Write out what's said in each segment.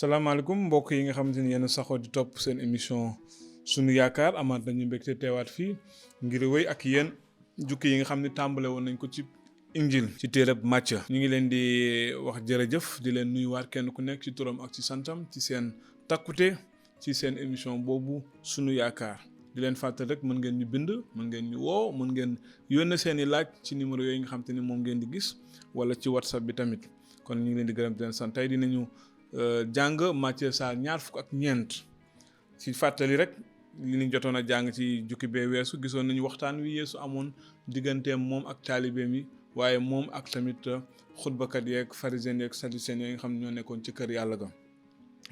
salaamaaleykum mbokk yi nga xamante ni yéen saxoo di topp seen émission sunu yaakaar amaat nañu mbégte teewaat fii ngir wéy ak yéen jukki yi nga xam ne tàmbale woon nañ ko ci injil ci téereb Màcca ñu ngi leen di wax jërëjëf di leen nuyuwaat kenn ku nekk ci turam ak ci santam ci seen takkute ci seen émission boobu sunu yaakaar di leen fàttali rek mën ngeen ñu bind mën ngeen ñu woo mën ngeen yónnee seen i laaj ci numéro yooyu nga xam te ni moom ngeen di gis wala ci whatsapp bi tamit kon ñu ngi leen di gërëm di leen sant tey dinañu jàng Matthieu saar ñaar fukk ak ñeent ci fàttali rek li ñu jotoon a jàng ci jukki bee weesu gisoon nañu waxtaan wi Yeesu amoon digganteem moom ak taalibeem yi waaye moom ak tamit xutbakat yeeg pharisiens yeeg sadducéens yi nga xam ne ñoo nekkoon ci kër yàlla ga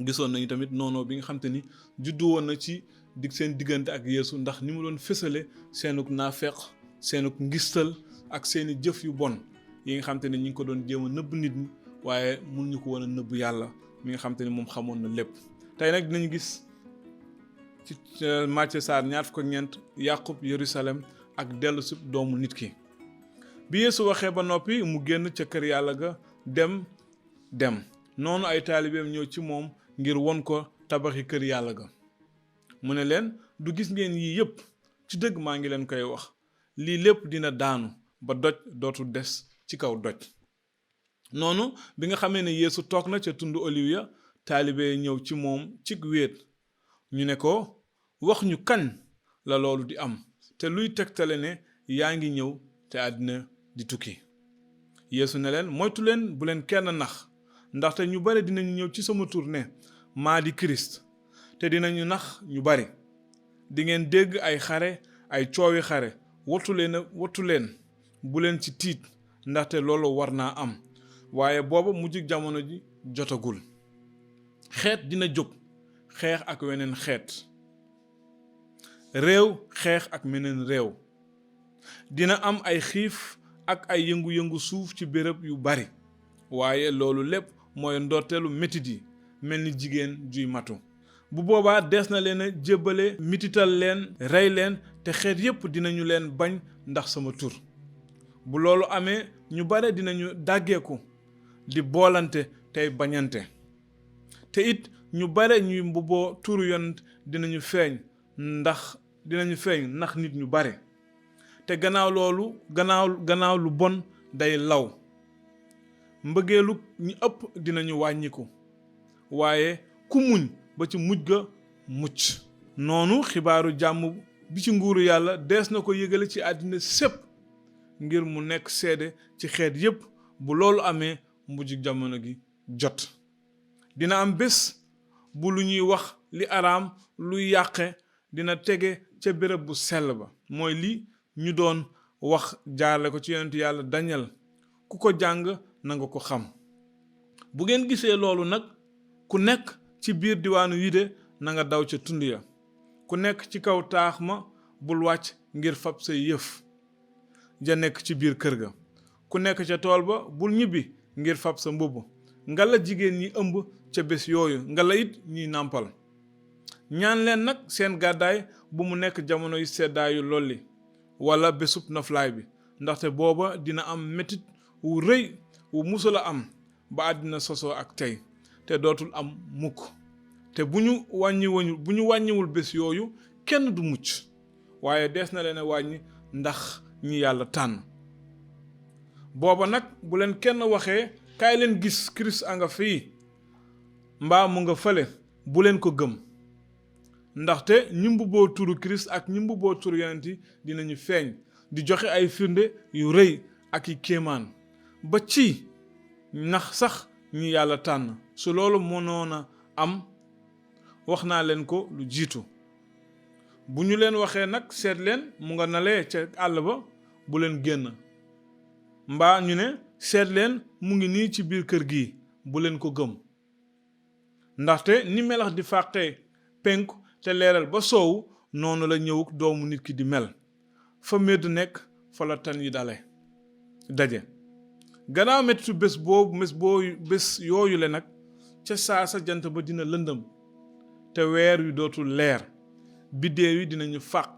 gisoon nañu tamit noonoo bi nga xam te ni juddu woon na ci seen diggante ak Yeesu ndax ni mu doon fësale seenuk naafeq seenuk ngistal ak seeni jëf yu bon yi nga xam te ne ñu ngi ko doon jéem a nëbb nit ñi waaye mun ñu ko woon a nëbb yàlla mi nga xam te ni moom xamoon na lépp tey nag dinañu gis ci Matthieu saar ñaar fukk ak ñeent Yaqub Yerusalem ak dellu si doomu nit ki bi Yeesu waxee ba noppi mu génn ca kër yàlla ga dem noonu ay taalibeem ñëw ci moom ngir won ko tabaxi kër yàlla ga mu ne leen du gis ngeen yii yépp ci dëgg maa ngi leen koy wax lii lépp dina daanu ba doj dootul des ci kaw doj noonu bi nga xamee ne Yeesu toog na ca tundu oliw ya taalibe ñëw ci moom cig wéet ñu ne ko wax ñu kañ la loolu di am te luy tegtale ne yaa ngi ñëw te àddina di tukki Yeesu ne leen moytu leen bu leen kenn nax ndaxte ñu bare dinañu ñëw ci sama tur ne maa di Kirist te dinañu nax ñu bari di ngeen dégg ay xare ay coowi xare wattu leen bu leen ci tiit ndaxte loolu war naa am waaye booba mujj jamono ji jotagul xeet dina jóg xeex ak weneen xeet réew xeex ak meneen réew dina am ay xiif ak ay yëngu-yëngu suuf ci béréb yu bari waaye loolu lépp mooy ndorteelu metit yi mel ni jigéen juy matu bu boobaa des na leen a jébbale mitital leen rey leen te xeet yépp dinañu leen bañ ndax sama tur bu loolu amee ñu bare dinañu dàggeeku di boolante tey bañante te it ñu bare ñuy mbubboo turu yonent dinañu feeñ ndax nit ñu bare te gannaaw lu bon day law mbëggeelu ñi ëpp dinañu wàññiku waaye ku muñ ba ci mujj ga mucc noonu xibaaru jàmm bi ci nguuru yàlla dees na ko yëgale ci àddina sépp ngir mu nekk seede ci xeet yépp bu loolu amee mujj jamono gi jot dina am bés bu lu ñuy wax li araam luy yàqe dina tege ca béréb bu sell ba mooy li ñu doon wax jaarle ko ci yonent yàlla Daniel ku ko jàng na nga ko xam bu ngeen gisee loolu nag ku nekk ci biir diwaanu Yude na nga daw ca tund ya ku nekk ci kaw taax ma bul wàcc ngir fab say yëf ja nekk ci biir kër ga ku nekk ca tool ba bul ñibbi ngir fab sa mbubb ngala jigéen ñi ëmb ca bés yooyu ngala it ñiy nàmpal ñaan leen nag seen gàddaay bu mu nekk jamono yu seddaayu lolli wala bésub noflaay bi ndaxte booba dina am metit wu rëy wu musula am ba àddina sosoo ak tey te dootul am mukk te bu ñu wàññiwul bés yooyu kenn du mucc waaye dees na leen wàññi ndax ñi yàlla tànn booba nag bu leen kenn waxee kaay leen gis Kirist a nga fii mbaa mu nga fële bu leen ko gëm ndaxte ñi mbubboo turu Kirist ak ñi mbubboo turu yonent yi dinañu feeñ di joxe ay firnde yu rëy ak i kéemaan ba ci nax sax ñi yàlla tànn su loolu mënoon a am wax naa leen ko lu jiitu bu ñu leen waxee nag seet leen mu nga nalee ca àll ba bu leen génn mbaa ñu ne seet leen mu ngi nii ci biir kër gi bu leen ko gëm ndaxte ni melax di fàqee penku te leeral ba soowu noonu la ñëwuk doomu nit ki di mel fa medd nekk fa la tan yi daje gannaaw mettitu bés yooyu le nag ca saa sa jant ba dina lëndëm te weer wi dootul leer biddéew yi dinañu fàq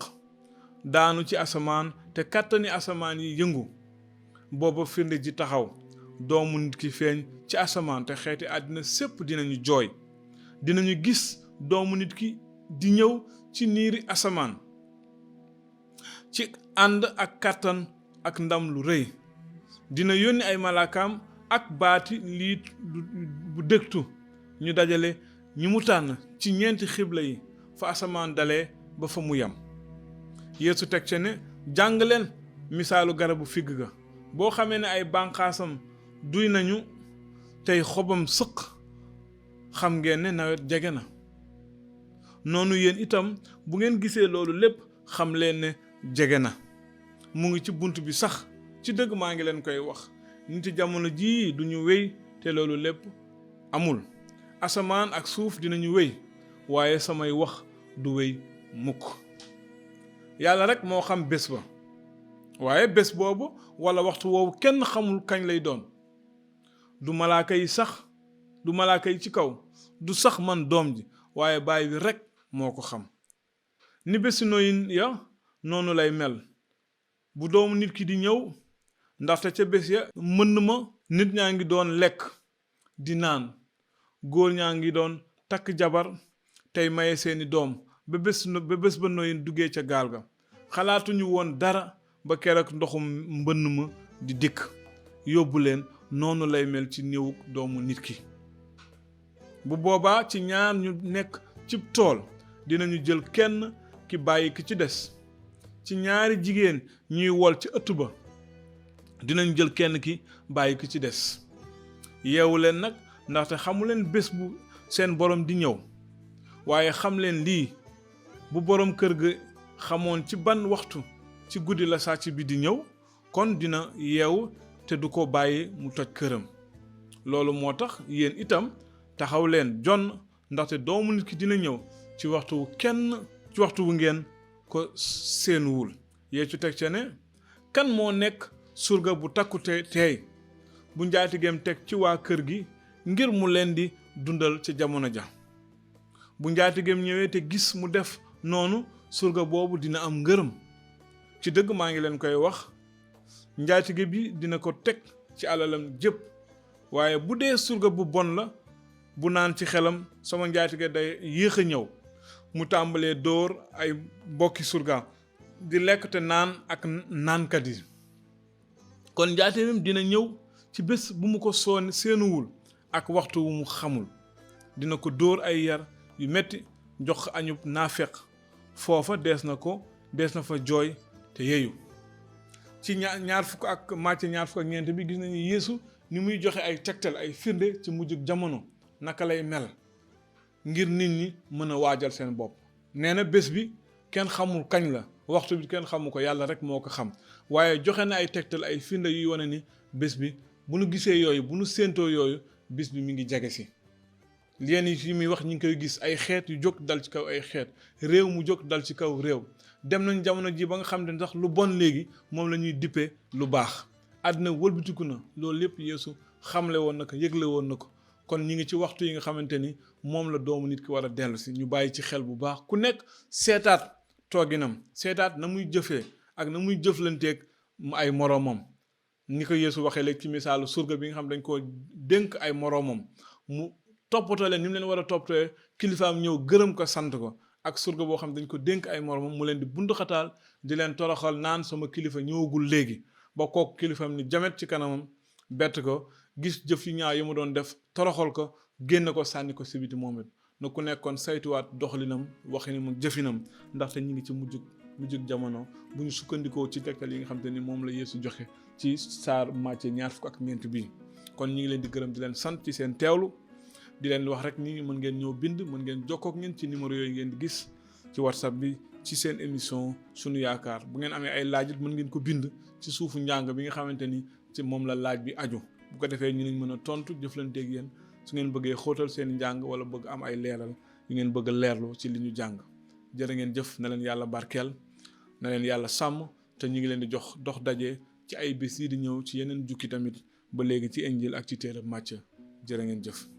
daanu ci asamaan te kàttani asamaan yi yëngu booba firnde ji taxaw doomu nit ki feeñ ci asamaan te xeeti àddina sépp dinañu jooy dinañu gis doomu nit ki di ñëw ci niiri asamaan ci ànd ak kàttan ak ndam lu rëy. dina yónni ay malaakaam ak baati liit bu dëgtu ñu dajale ñi mu tànn ci ñeenti xibla yi fa asamaan dalee ba fa mu yam. Yeesu teg ca ne jàng leen misaalu garabu figg ga. boo xamee ne ay bànqaasam duy nañu tey xobam sëq, xam ngeen ne nawet jege na. noonu yéen itam bu ngeen gisee loolu lépp xam leen ne jege na. mu ngi ci bunt bi sax. ci dëgg maa ngi leen koy wax, niti jamono jii duñu wéy te loolu lépp amul. asamaan ak suuf dinañu wéy waaye samay wax du wéy mukk. yàlla rek moo xam bés ba, waaye bés boobu wala waxtu woowu kenn xamul kañ lay doon. du malaaka yi sax, du malaaka yi ci kaw, du sax man doom ji, waaye baay bi rek moo ko xam. ni bési Noyin ya noonu lay mel bu doomu nit ki di ñëw. ndaxte ca bés ya mën ma nit ñaa ngi doon lekk di naan, góor ñaa ngi doon takk jabar tey maye seeni doom ba bés ba Noyin duggee ca gaal ga. xalaatuñu woon dara ba keroog ndoxum mbënn ma di dikk yóbbu leen. noonu lay mel ci néewu doomu nit ki. bu boobaa ci ñaar ñu nekk cib tool dinañu jël kenn ki bàyyi ki ci des. ci ñaari jigéen ñuy wol ci ëtt ba dinañ jël kenn ki bàyyi ki ci des. yeewu leen nag, ndaxte xamu leen bés bu seen borom di ñëw. waaye xam leen lii, bu borom kër ga xamoon ci ban waxtu ci guddi la sàcc bi di ñëw, kon dina yeewu te du ko bàyyi mu toj këram. loolu moo tax yéen itam taxaw leen jonn, ndaxte doomu nit ki dina ñëw ci waxtu wu ngeen ko seenuwul. Yeesu teg ca ne kan moo nekk surga bu takkute teey bu njaatigeem teg ci waa kër gi ngir mu leen di dundal ca jamono ja. bu njaatigeem ñëwee te gis mu def noonu, surga boobu dina am ngërëm. ci dëgg maa ngi leen koy wax, njaatige bi dina ko teg ci alalam jëpp. waaye bu dee surga bu bon la, bu naan ci xelam sama njaatige day yéex a ñëw, mu tàmbalee dóor ay mbokki surga di lekk te naan ak naankat yi. kon njaatigem dina ñëw ci bés bu mu ko seenuwul ak waxtu wu mu xamul. dina ko dóor ay yar yu metti, jox añub naafeq. foofa dees na fa jooy te yeeyu. ci ñaar fukk ak ñeent bi gis nañu Yeesu ni muy joxe ay tegtal, ay firnde ci mujjug jamono naka lay mel, ngir nit ñi mën a waajal seen bopp. nee na bés bi kenn xamul kañ la, waxtu bi kenn xamu ko, yàlla rek moo ko xam. waaye joxe na ay tegtal, ay firnde yuy wane ni bés bi bu nu gisee yooyu, bu nu séentoo yooyu, bés bi mi ngi jege si. leen yi muy wax ñi ngi koy gis, ay xeet yu jóg dal ci kaw ay xeet, réew mu jóg dal ci kaw réew. dem nañ jamono ji ba nga xam ne sax lu bon léegi moom la ñuy dippee lu baax. àddina wëlbatiku na. loolu lépp Yeesu xamle woon na ko, yëgle woon na ko. kon ñi ngi ci waxtu yi nga xamante ni moom la doomu nit ki war a dellu si. ñu bàyyi ci xel bu baax, ku nekk seetaat tooginam, seetaat na muy jëfee ak na muy jëflanteeg ay moroomam. ni ko Yeesu waxee léegi ci misaalu surga bi nga xam dañ koo dénk ay moroomam, mu toppatoo leen ni mu leen war a toppatoo, kilifaam ñëw gërëm ko sant ko. ak surga boo xam dañ ko dénk ay moroomam, mu leen di bunduxataal, di leen toroxal, naan sama kilifa ñëwagul léegi. ba kooku kilifaam ni jamet ci kanamam, bett ko, gis jëf yu ñaaw yi mu doon def, toroxal ko, génn ko, sànni ko si biti moom it. na ku nekkoon saytuwaat doxalinam, waxinam ak jëfinam, ndaxte ñu ngi ci mujjug jamono bu ñu sukkandikoo ci tegtal yi nga xam te ni moom la Yeesu joxe ci saar Matthieu ñaar fukk ak ñeent bii. kon ñu ngi leen di gërëm di leen sant ci seen teewlu, di leen wax rek ni mën ngeen ñëw bind, mën ngeen jokkoo ak ñun ci numéro yooyu ngeen di gis ci WhatsApp bi ci seen émission sunu yaakaar. bu ngeen amee ay laaj it mën ngeen ko bind ci suufu njàng bi nga xamante ni ci moom la laaj bi aju. bu ko defee ñu nañ mën a tontu jëflanteeg yéen su ngeen bëggee xóotal seen njàng wala bëgg am ay leeral yu ngeen bëgg a leerlu ci li ñu jàng. jërë ngeen jëf, na leen yàlla barkeel, na leen yàlla sàmm, te ñu ngi leen di jox dox daje ci ay bés yi di ñëw ci yeneen jukki tamit ba léegi ci Injil ak ci téere Matthieu. jërë ngeen jëf.